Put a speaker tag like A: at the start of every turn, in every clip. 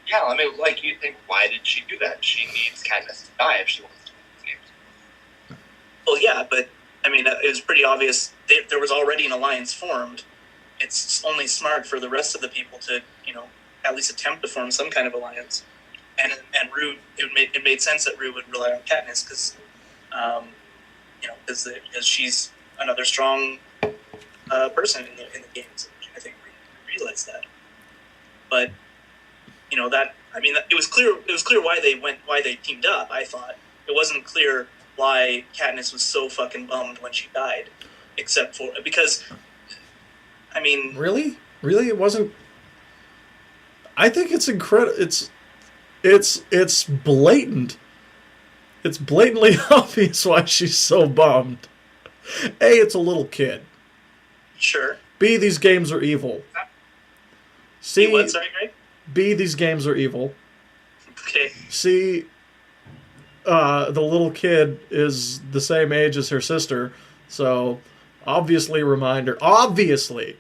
A: Yeah, I mean, like, you think, why did she do that? She needs Katniss to die if she wants to win these games.
B: Well, yeah, but, I mean, it was pretty obvious. There was already an alliance formed. It's only smart for the rest of the people to, at least attempt to form some kind of alliance. And Rue, it made sense that Rue would rely on Katniss because, because she's another strong person in the games. I think we realized that. But it was clear. It was clear why they teamed up. I thought it wasn't clear why Katniss was so fucking bummed when she died, except for because,
C: really, it wasn't. I think it's incredible. It's blatant. It's blatantly obvious why she's so bummed. A, it's a little kid.
B: Sure.
C: B, these games are evil. C,
B: what? Sorry, Greg?
C: B, these games are evil.
B: Okay.
C: C, the little kid is the same age as her sister, so obviously reminder. Obviously,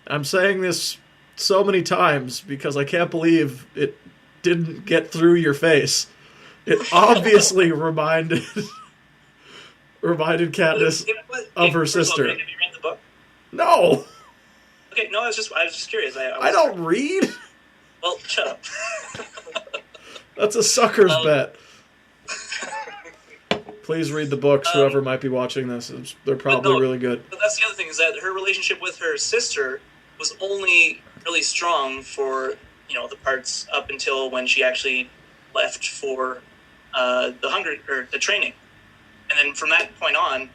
C: I'm saying this so many times because I can't believe it didn't get through your face. It obviously reminded Katniss of her sister.
B: Have you read the book?
C: No.
B: Okay, no, I was just curious.
C: I don't read.
B: Well, shut up.
C: That's a sucker's bet. Please read the books, whoever might be watching this. They're probably really good.
B: But that's the other thing, is that her relationship with her sister was only really strong for, the parts up until when she actually left for the training. And then from that point on,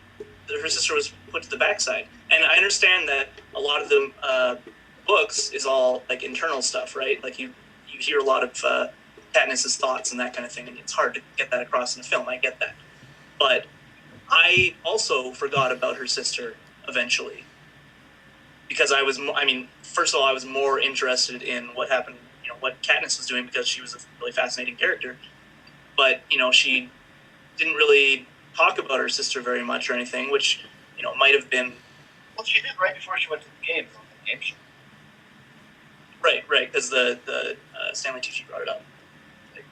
B: her sister was put to the backside. And I understand that a lot of the books is all like internal stuff, right? Like you hear a lot of Katniss's thoughts and that kind of thing, and it's hard to get that across in the film. I get that. But I also forgot about her sister eventually. Because first of all, I was more interested in what happened, what Katniss was doing, because she was a really fascinating character. But, she didn't really talk about her sister very much or anything, which, might have been...
A: Well, she did right before she went to the games, on the game show.
B: Right, because the Stanley Tucci brought it up. Like,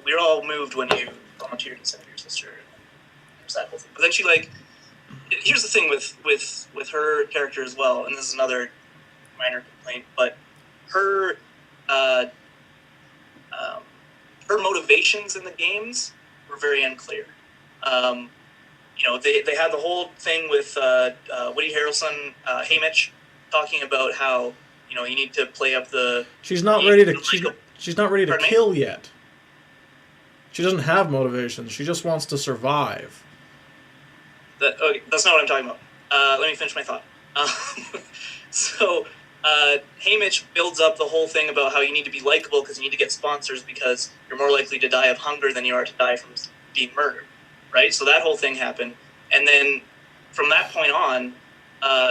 B: we were all moved when you volunteered to send your sister. There's that whole thing. But then she, here's the thing with her character as well, and this is another minor complaint, but her motivations in the games were very unclear. They had the whole thing with Woody Harrelson, Haymitch, talking about how you need to play up the.
C: She's not ready to. She's not ready to kill yet. She doesn't have motivations. She just wants to survive.
B: That's not what I'm talking about. Let me finish my thought. So, Haymitch builds up the whole thing about how you need to be likable because you need to get sponsors because you're more likely to die of hunger than you are to die from being murdered, right? So that whole thing happened. And then from that point on,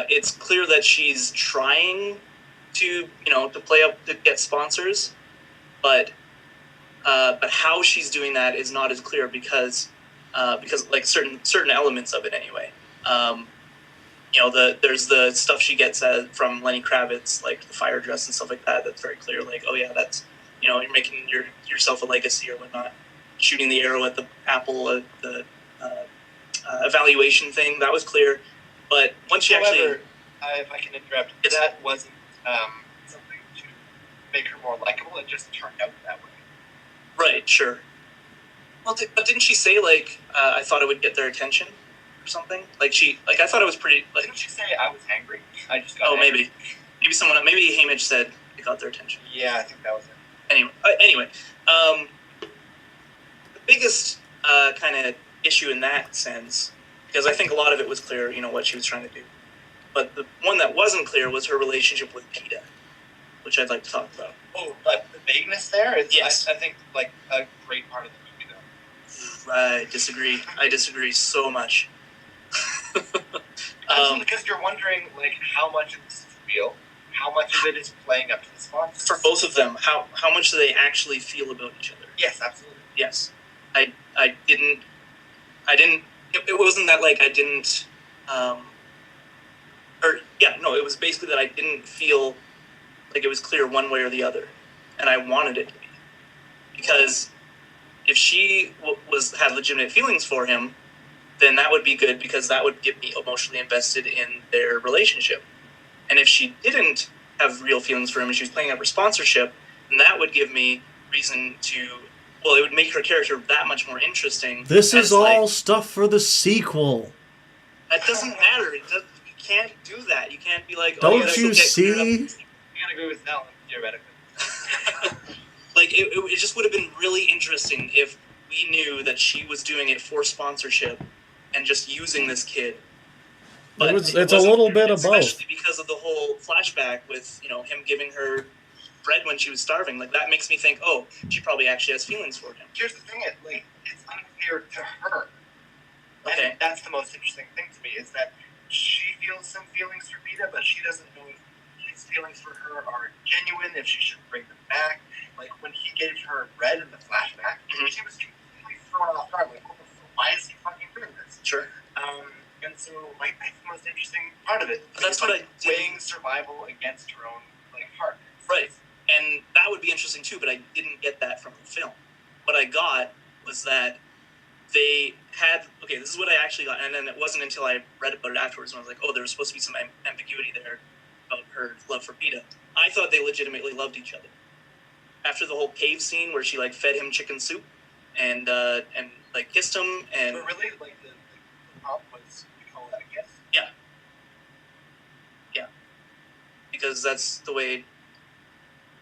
B: it's clear that she's trying to play up to get sponsors, but how she's doing that is not as clear because like certain elements of it anyway. There's the stuff she gets from Lenny Kravitz, like the fire dress and stuff like that. That's very clear. Like, oh yeah, that's you're making yourself a legacy or whatnot. Shooting the arrow at the apple, the evaluation thing, that was clear. But once she
A: if I can interrupt, that wasn't something to make her more likable. It just turned out that way.
B: Right. Sure. Well, but didn't she say I thought it would get their attention or something? I thought it was pretty.
A: Didn't she say I was angry? I just got.
B: Angry. maybe Haymitch said it got their attention.
A: Yeah, I think that was it.
B: Anyway, the biggest kind of issue in that sense, because I think a lot of it was clear, what she was trying to do, but the one that wasn't clear was her relationship with PETA, which I'd like to talk about.
A: Oh, but the vagueness there is,
B: yes.
A: I think, a great part of the movie, though.
B: I disagree so much.
A: Because you're wondering, how much of this is real, how much of it is playing up to the sponsors.
B: For both of them, how much do they actually feel about each other?
A: Yes, absolutely.
B: Yes. I didn't, it wasn't that, I didn't, it was basically that I didn't feel Like, it was clear one way or the other. And I wanted it to be. Because if she had legitimate feelings for him, then that would be good, because that would get me emotionally invested in their relationship. And if she didn't have real feelings for him and she was playing up her sponsorship, then that would give me reason to... Well, it would make her character that much more interesting.
C: This is all stuff for the sequel.
B: That doesn't matter. You can't do that. You can't be like,
C: don't you see?
A: You gotta go with that one, theoretically.
B: Like, it just would have been really interesting if we knew that she was doing it for sponsorship and just using this kid. But
C: it's a little bit of both.
B: Especially because of the whole flashback with, him giving her bread when she was starving. Like, that makes me think, oh, she probably actually has feelings for him.
A: Here's the thing, it's unclear to her.
B: Okay.
A: And that's the most interesting thing to me, is that she feels some feelings for Peta, but she doesn't know if his feelings for her are genuine, if she should bring them back. Like, when he gave her bread in the flashback, she was completely thrown off guard. Like, why is he fucking doing this?
B: Sure.
A: And so, like, that's the most interesting part of it.
B: But that's what I
A: weighing survival against her own, heart.
B: Right. And that would be interesting, too, but I didn't get that from the film. What I got was that they had... Okay, this is what I actually got, and then it wasn't until I read about it afterwards when I was like, oh, there was supposed to be some ambiguity there about her love for Peta. I thought they legitimately loved each other. After the whole cave scene where she, fed him chicken soup and kissed him, and...
A: But really, the problem was, we call that a kiss?
B: Yeah. Yeah. Because that's the way...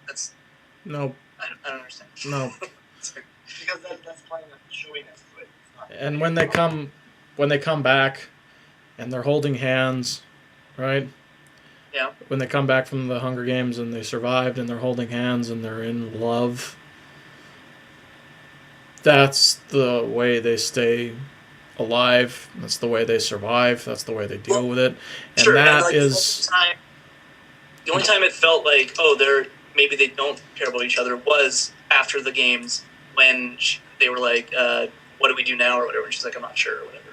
B: That's...
C: No.
B: I don't understand.
C: No.
A: Because that's playing a showiness to it.
C: And when they come back, and they're holding hands, right?
B: Yeah.
C: When they come back from the Hunger Games and they survived and they're holding hands and they're in love, that's the way they stay alive. That's the way they survive. That's the way they deal with it. And
B: sure,
C: that
B: and
C: is...
B: The only time it felt like, maybe they don't care about each other was after the games when they were like, what do we do now or whatever. And she's like, I'm not sure or whatever.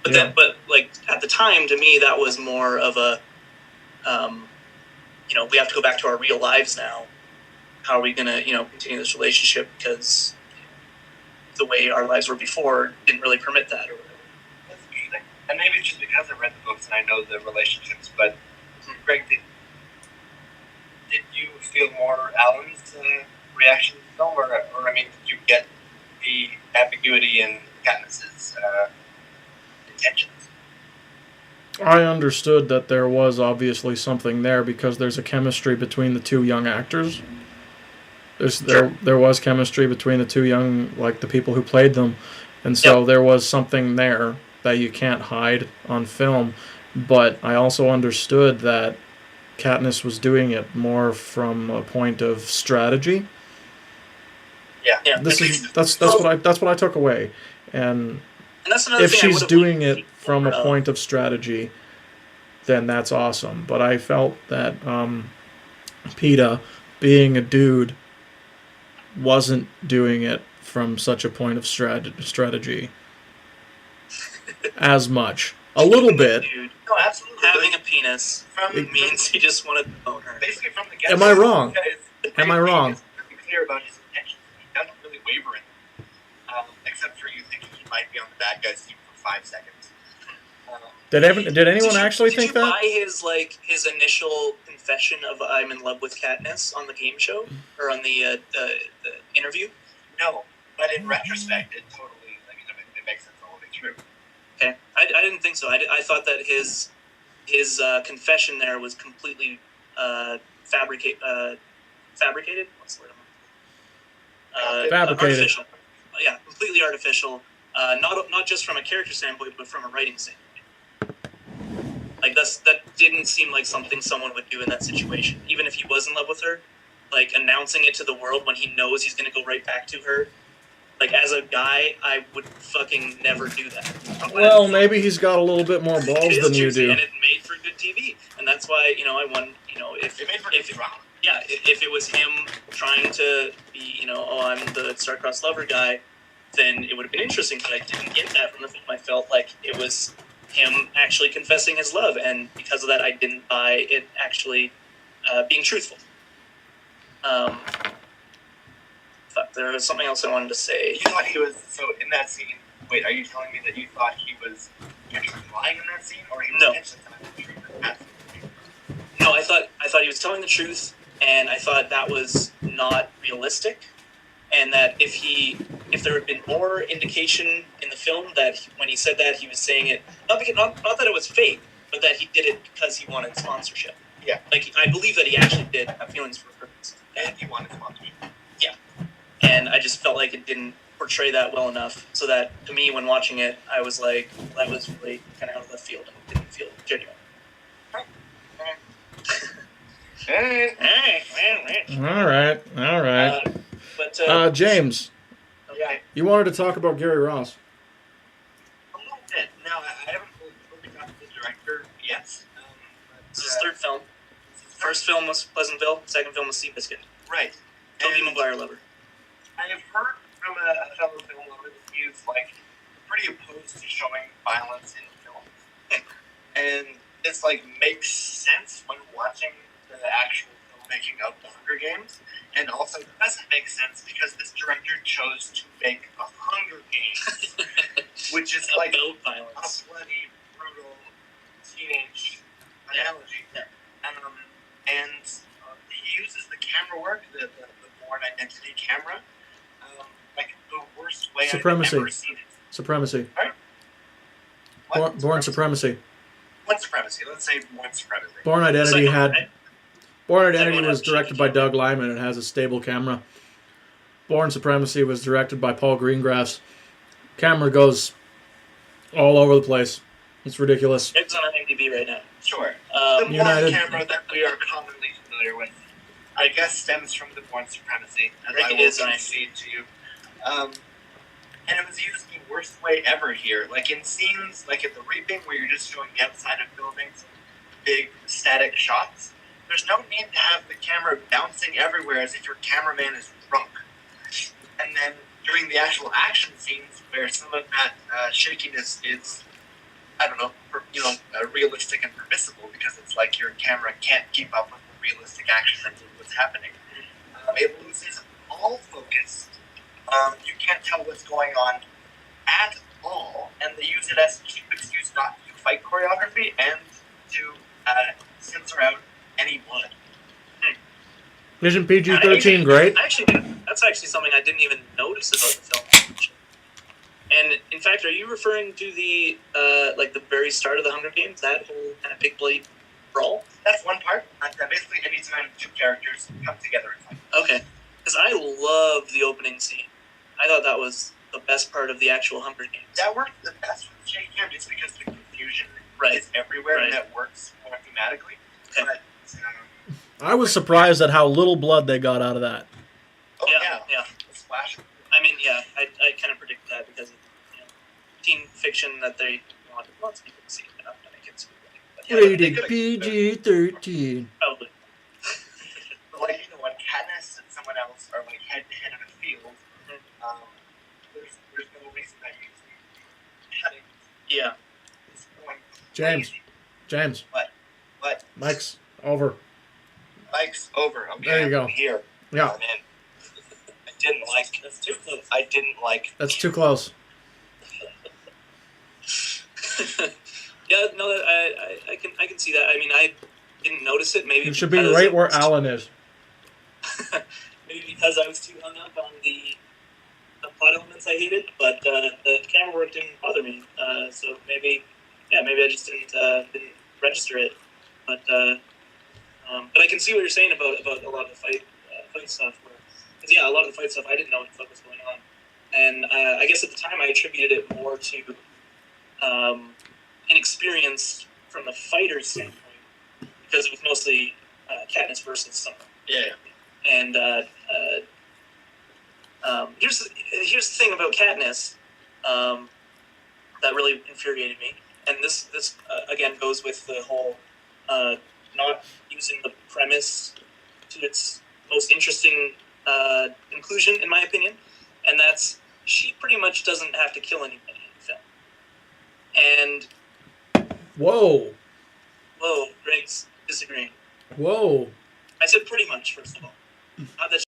B: But at the time, to me, that was more of a, we have to go back to our real lives now. How are we going to, continue this relationship? Because the way our lives were before didn't really permit that or whatever.
A: That's interesting. And maybe it's just because I read the books and I know the relationships, but Greg, did you feel more Alan's reaction to the film, or did you get the ambiguity in Katniss's intentions?
C: I understood that there was obviously something there because there's a chemistry between the two young actors. There was chemistry between the two young, the people who played them, and so there was something there that you can't hide on film. But I also understood that Katniss was doing it more from a point of strategy.
B: Yeah.
C: That's what I took away. And
B: that's another
C: if
B: thing
C: she's doing it from a point of strategy, then that's awesome. But I felt that Peta, being a dude, wasn't doing it from such a point of strategy as much. A little bit.
B: Dude,
A: no, absolutely.
B: Having a penis means he just wanted to own her.
A: Basically, from the get-go.
C: Am I wrong? Am I wrong?
A: He's pretty clear about his intentions. He doesn't really waver in them, except for you thinking he might be on the bad guy's team for 5 seconds.
C: Did anyone actually think that?
B: Did you buy his initial confession of I'm in love with Katniss on the game show or on the interview?
A: No, but in retrospect, it totally it makes sense all the way through.
B: Okay, I didn't think so. I thought that his confession there was completely fabricated. What's the word?
C: Fabricated.
B: Artificial. Yeah, completely artificial. Not just from a character standpoint, but from a writing standpoint. That didn't seem like something someone would do in that situation. Even if he was in love with her, announcing it to the world when he knows he's going to go right back to her. As a guy, I would fucking never do that.
C: Well, maybe he's got a little bit more balls than you do.
B: And it made for good TV. And that's why, I won, if...
A: It made for good drama.
B: Yeah, if it was him trying to be, I'm the star-crossed lover guy, then it would have been interesting, but I didn't get that from the film. I felt like it was him actually confessing his love, and because of that, I didn't buy it actually being truthful. There was something else I wanted to say.
A: You thought he was so in that scene. Wait, are you telling me that you thought he was actually lying in that scene, or he was intentionally telling the truth?
B: No, I thought he was telling the truth, and I thought that was not realistic, and that if there had been more indication in the film that when he said that he was saying it not that it was fake, but that he did it because he wanted sponsorship.
A: Yeah,
B: like I believe that he actually did have feelings for her,
A: and he wanted sponsorship.
B: Yeah, and I just felt like it didn't portray that well enough, so that to me, when watching it, I was like, well, that was really kind of out of left field and it didn't feel genuine.
C: All right.
B: But
C: James,
A: yeah,
C: you wanted to talk about Gary Ross.
A: a little bit. No, I haven't fully got to the director yet.
B: This is his third film. First film was Pleasantville. Second film was Seabiscuit.
A: Right.
B: Tobey Maguire lover.
A: I have heard from a fellow film lover that he is like pretty opposed to showing violence in film, and this like makes sense when watching the actual filmmaking of the Hunger Games, and also doesn't make sense because this director chose to make the Hunger Games, which is like
B: about violence,
A: a bloody, brutal teenage analogy.
B: Yeah.
A: And he uses the camera work, the Bourne Identity camera, like the worst way
C: Supremacy.
A: I've ever seen it.
C: Supremacy.
A: What?
C: Born Supremacy.
A: Born Supremacy. Let's say Born Supremacy.
C: Born Identity was
B: Second
C: directed by Doug Liman and has a stable camera. Born Supremacy was directed by Paul Greengrass. Camera goes all over the place. It's ridiculous.
B: It's on IMDb right now.
A: Sure. The Bourne
C: United.
A: camera that we are commonly familiar with, I guess, stems from the Born Supremacy, as I
B: It
A: will
B: is
A: concede to you. And it was used the worst way ever here. Like in scenes, like at the Reaping, where you're just showing the outside of buildings, big static shots. There's no need to have the camera bouncing everywhere as if your cameraman is drunk. And then during the actual action scenes, where some of that shakiness is, I don't know, realistic and permissible, because it's like your camera can't keep up with the realistic action that was happening. It loses all focus. You can't tell what's going on at all, and they use it as a cheap excuse not to fight choreography and to censor out any blood.
C: Isn't PG-13 great?
B: That's actually something I didn't even notice about the film. And in fact, are you referring to the like the very start of the Hunger Games? That whole kind of big bloody brawl?
A: That's one part. Basically, anytime two characters come together and fight.
B: Okay, because I love the opening scene. I thought that was the best part of the actual Hunger Games.
A: That worked the best with shaky cam just because the confusion is everywhere, and that works more thematically.
B: Okay.
A: But,
C: I was surprised at how little blood they got out of that.
A: oh
B: Yeah.
A: The splash.
B: I mean, yeah, I kind of predicted that because of teen fiction that they want lots of people to see. But I think it's
C: Rated PG-13.
B: probably.
A: Like, when Katniss and someone else are like head to head in a field, there's no reason that you see cutting.
B: Yeah.
A: It's going
C: James.
A: crazy.
C: James.
A: What?
C: Mike's over.
A: Mike's over. Okay,
C: There you go.
A: I'm here.
C: Yeah.
A: I'm in. That's too close. I didn't like.
C: That's too close.
B: Yeah, no, I can see that. I mean, I didn't notice it. Maybe
C: You should be
B: because
C: right where Alan is.
B: maybe because I was too hung up on the plot elements I hated, but the camera work didn't bother me. So maybe I just didn't register it. But I can see what you're saying about a lot of the fight stuff. Because a lot of the fight stuff I didn't know what the fuck was going on, and I guess at the time I attributed it more to inexperience from the fighter's standpoint, because it was mostly Katniss versus someone.
A: Yeah.
B: And here's the thing about Katniss that really infuriated me, and this again goes with the whole not using the premise to its most interesting conclusion, in my opinion, and that's she pretty much doesn't have to kill anybody in the film. And
C: Whoa.
B: Greg's disagreeing.
C: Whoa.
B: I said pretty much, first of all. that